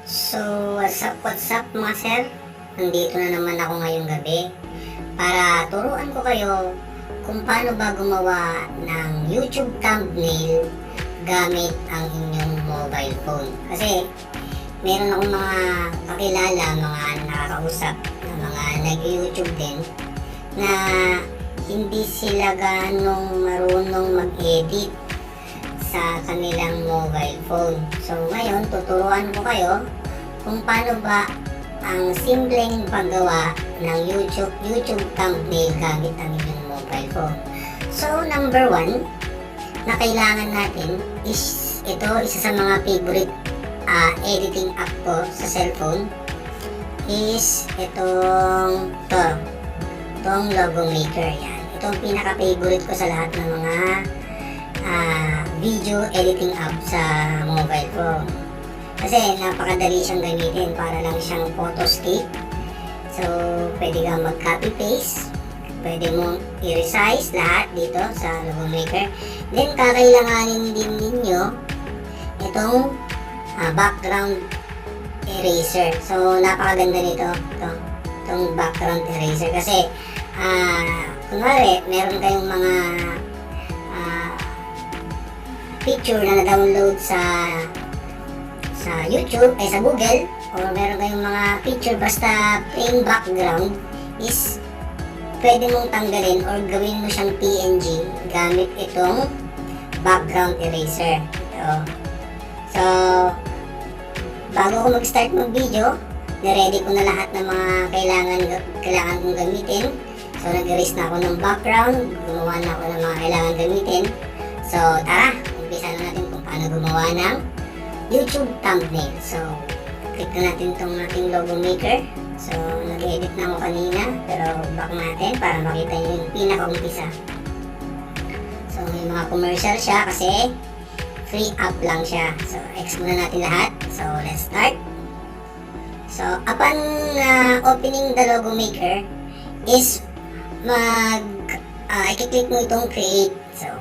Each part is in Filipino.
So, what's up mga sir? Nandito na naman ako ngayong gabi para turuan ko kayo kung paano ba gumawa ng YouTube thumbnail gamit ang inyong mobile phone. Kasi meron akong mga kakilala, mga nakakausap na mga nag-YouTube din na hindi sila ganong marunong mag-edit sa kanilang mobile phone. So ngayon, tuturuan ko kayo kung paano ba ang simpleng paggawa ng YouTube thumbnail gamit ang inyong mobile phone. So number 1 na kailangan natin is ito, isa sa mga favorite editing app ko sa cellphone is itong Logo Maker. Yan. Itong pinaka-favorite ko sa lahat ng mga video editing app sa mobile phone. Kasi napakadali siyang gamitin, para lang siyang photo stick. So, pwede kang mag-copy-paste. Pwede mo i-resize lahat dito sa Logo Maker. Then, kakailanganin din ninyo itong background eraser. So, napakaganda nito. Itong background eraser. Kasi, kunwari, meron kayong mga picture na na-download sa YouTube, sa Google, or meron kayong mga picture basta plain background, is pwede mong tanggalin or gawin mo siyang PNG gamit itong background eraser. So, bago ko mag-start mag-video, na-ready ko na lahat ng mga kailangan kong gamitin. So, nag-erase na ako ng background, gumawa na ako ng mga kailangan gamitin. So, tara! Umpisa na natin kung paano gumawa ng YouTube thumbnail. So, click na natin itong ating Logo Maker. So, nag-edit na ako kanina, pero back natin para makita nyo yung pinaka-umpisa. So, may mga commercial siya kasi free app lang siya. So, X muna natin lahat. So, let's start. So, upon opening the Logo Maker is i-click mo itong create. So,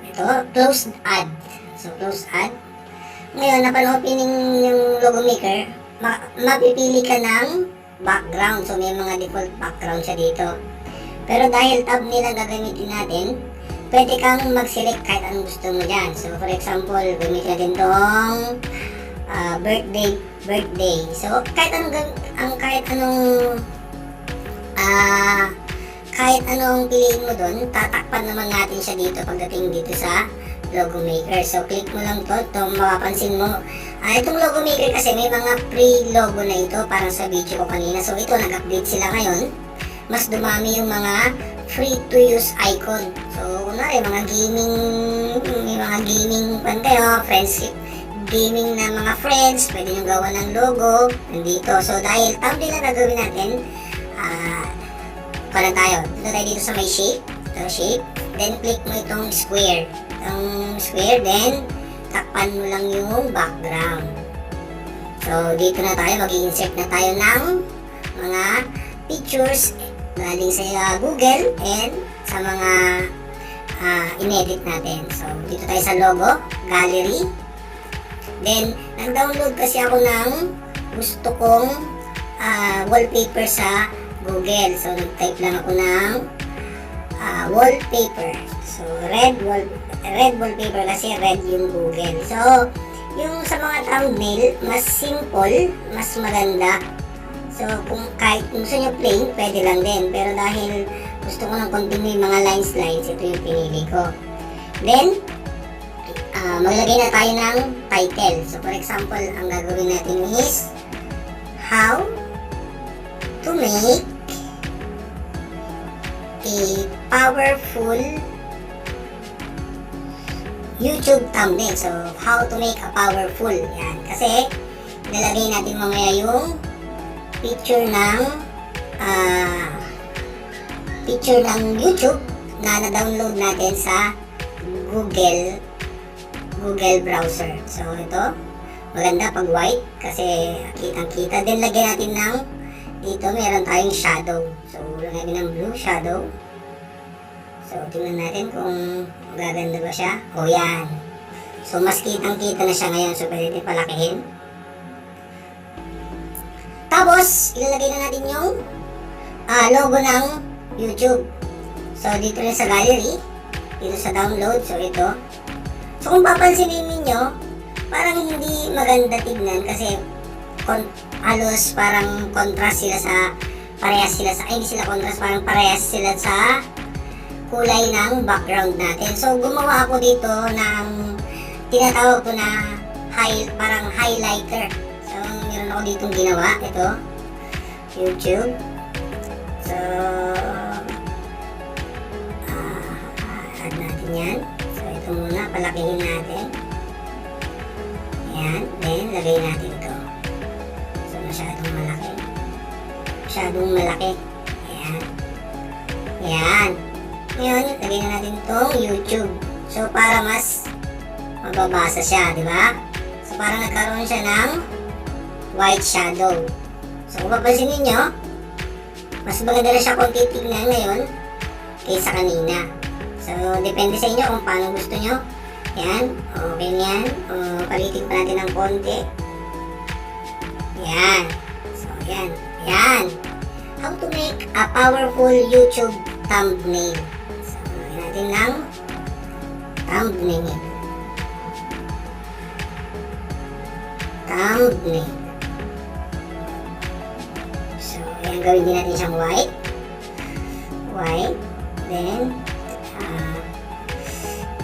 ito, close ad. So, close ad. Ngayon, upon opening yung Logo Maker, mapipili ka ng background. So, may mga default background siya dito. Pero dahil thumbnail ang gagamitin natin, pwede kang mag-select kahit anong gusto mo dyan. So, for example, gamit natin itong birthday. So, kahit anong piliin mo doon, tatakpan naman natin siya dito pagdating dito sa Logo Maker. So, click mo lang to mapapansin mo. Itong Logo Maker kasi may mga pre-logo na ito, parang sa video ko kanina. So, ito, nag-update sila ngayon. Mas dumami yung mga free-to-use icon. So, kunwari, may mga gaming pan kayo, friendship, gaming na mga friends, pwede nyo gawa ng logo, nandito. So, dahil thumbnail na gagawin natin, pala tayo. Dito tayo dito sa may shape. Ito, shape. Then, click mo itong square. Then takpan mo lang yung background. So dito na tayo, mag-i-insert na tayo ng mga pictures galing sa Google and sa mga in-edit natin. So dito tayo sa logo, gallery. Then nag-download kasi ako ng gusto kong wallpaper sa Google. So nag-type lang ako ng wallpaper. So red wallpaper kasi red yung Google. So yung sa mga thumbnail, mas simple, mas maganda. So kung kahit gusto nyo plain, pwede lang din. Pero dahil gusto ko ng konting may mga lines, ito yung pinili ko. Then maglagay na tayo ng title. So for example, ang gagawin natin is how to make a powerful YouTube thumbnail. So, how to make a powerful. Yan. Kasi, nalagay natin mamaya yung picture ng YouTube na na-download natin sa Google browser. So, ito, maganda pag white kasi kitang-kita. Then, lagyan natin ng dito, meron tayong shadow. So, lagyan natin ng blue shadow. So, tingnan natin kung magaganda ba siya. O, yan. So, mas kitang-kita na siya ngayon. So, pwede natin palakihin. Tapos, ilalagay na natin yung logo ng YouTube. So, dito na sa gallery, dito sa download, so ito. So, kung papansinin ninyo, parang hindi maganda tignan kasi halos parang contrast sila sa, hindi sila contrast, parang parehas sila sa kulay ng background natin. So, gumawa ako dito ng tinatawag ko na parang highlighter. So, meron ako ditong ginawa, ito, YouTube. So, add natin yan. So, ito muna, palakihin natin. Yan, then, lagay natin ito. So, masyadong malaki. Masyadong malaki. Yan. Yan. Ngayon, lagay na natin itong YouTube. So, para mas mababasa siya, di ba? So, parang nagkaroon siya ng white shadow. So, kung papansin ninyo, mas maganda na siya kung titignan ngayon kaysa kanina. So, depende sa inyo kung paano gusto nyo. Yan, okay yan. Palitin pa natin ng konti. Yan. So, yan. Yan. How to make a powerful YouTube thumbnail. So, lagyan natin ng thumbnail. Thumbnail. So, ayan, gawin din natin siyang white. White. Then,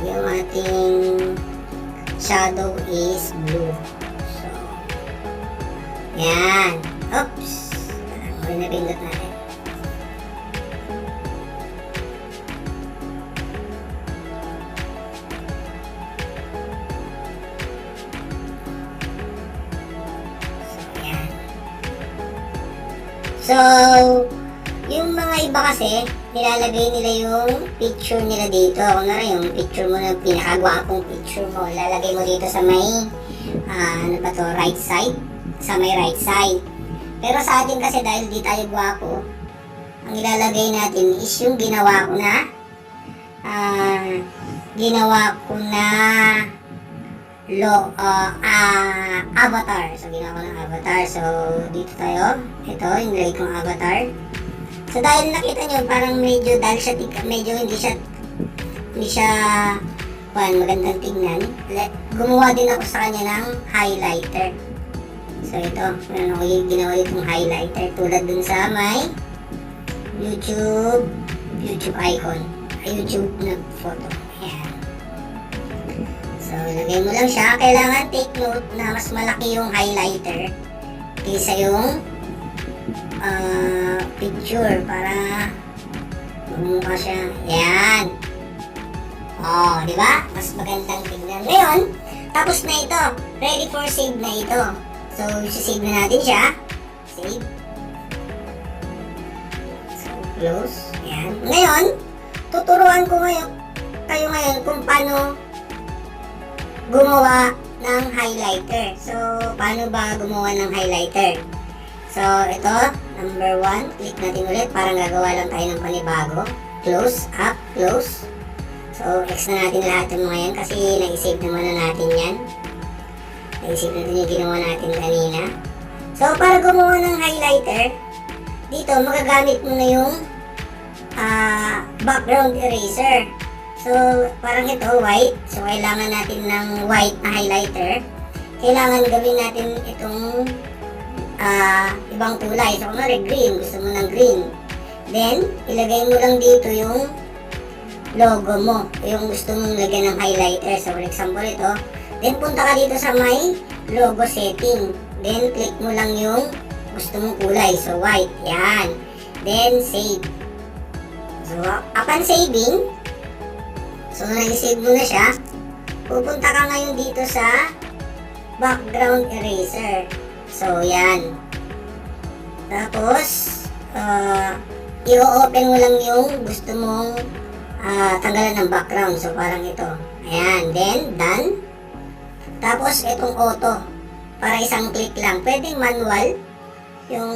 yung ating shadow is blue. So, yan. Oops. Muli na pindot natin. So, yung mga iba kasi, nilalagay nila yung picture nila dito. Kunwari yung picture mo na pinakagwapong picture mo, lalagay mo dito sa may, right side. Sa may right side. Pero sa atin kasi dahil di tayo gwapo, ang ilalagay natin is yung ginawa ko na, avatar. So, ginawa ko ng avatar. So, dito tayo. Ito, yung nilagay kong avatar. So, dahil nakita nyo, parang medyo, dahil siya, medyo hindi siya, magandang tingnan. Gumawa din ako sa kanya ng highlighter. So, ito, meron ako yung ginawa itong highlighter. Tulad dun sa may YouTube icon. YouTube na photo. Ayan. So, lagay mo lang siya. Kailangan take note na mas malaki yung highlighter kaysa yung picture para magmukha siya. Yan. Oh, di ba? Mas magandang tingnan. Ngayon, tapos na ito. Ready for save na ito. So, save na natin siya. Save. So, close. Yan. Ngayon, tuturuan ko kayo ngayon kung paano gumawa ng highlighter. So, paano ba gumawa ng highlighter? So, ito, number 1, click natin ulit para gagawa lang tayo ng panibago. Close, up, close. So, X na natin lahat yung mga yan kasi nai-save naman na natin yan. Nai-save natin yung ginawa natin kanina. So, para gumawa ng highlighter, dito, magagamit mo na yung background eraser. So, parang ito, white. So, kailangan natin ng white na highlighter. Kailangan gawin natin itong ibang kulay. So, kunwari green. Gusto mo ng green. Then, ilagay mo lang dito yung logo mo. Yung gusto mong lagyan ng highlighter. So, for example, ito. Then, punta ka dito sa may logo setting. Then, click mo lang yung gusto mong kulay. So, white. Yan. Then, save. So, upon saving, so, nag-save mo na siya. Pupunta ka ngayon dito sa background eraser. So, yan. Tapos, i-open mo lang yung gusto mong tanggalan ng background. So, parang ito. Ayan. Then, done. Tapos, itong auto. Para isang click lang. Pwedeng manual. Yung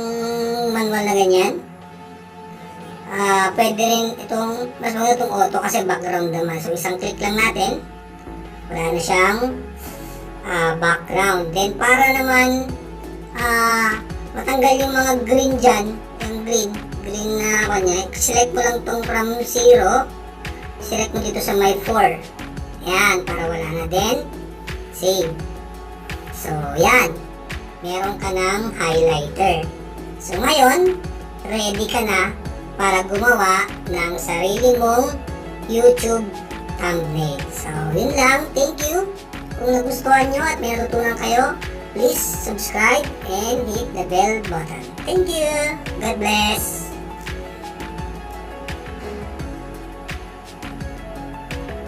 manual na ganyan. Pwede rin itong, mas maganda itong auto kasi background naman. So, isang click lang natin. Wala na siyang background. Then, para naman matanggal yung mga green dyan, yung green na kanya, select mo lang tong from 0, select mo dito sa my 4. Yan, para wala na din. Save. So, yan. Meron ka ng highlighter. So, ngayon, ready ka na para gumawa ng sarili mong YouTube thumbnail. So, yun lang. Thank you. Kung nagustuhan nyo at may natutunan kayo, please subscribe and hit the bell button. Thank you. God bless.